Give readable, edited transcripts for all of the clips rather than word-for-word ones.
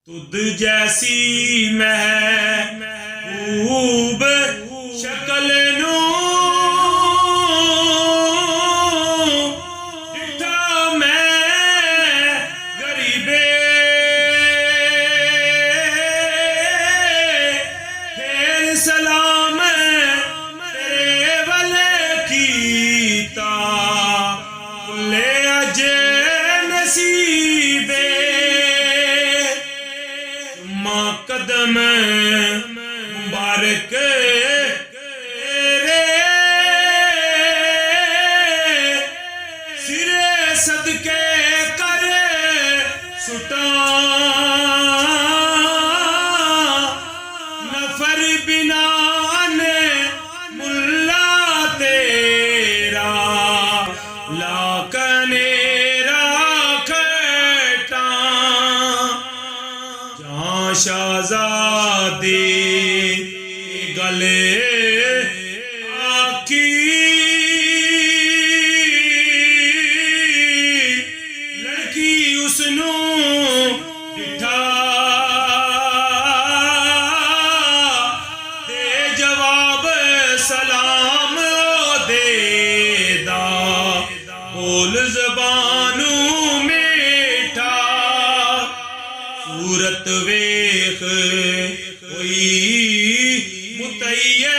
तुद जैसी महबूब शकल नू डिठा मैं गरीबे फिर सलाम तेरे वले कीता भुले अजे नसीबे कदम मुबारक तेरे सिरे सदके कर सुटा नफर बिना ने मुल्ला तेरा लाकने शाहज़ादे गले आकी लड़की उसनू डिठा दे जवाब सलाम दे दा बोल ज़बानू मीठा सूरत वेख कोई मुतैये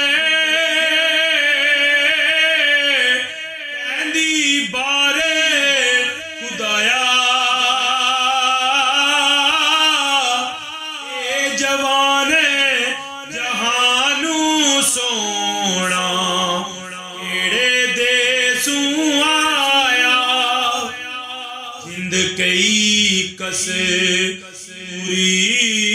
कहंदी बारे खुदाया ए जवान जहानू सोना केड़े देसू आया जिंद कई कस पूरी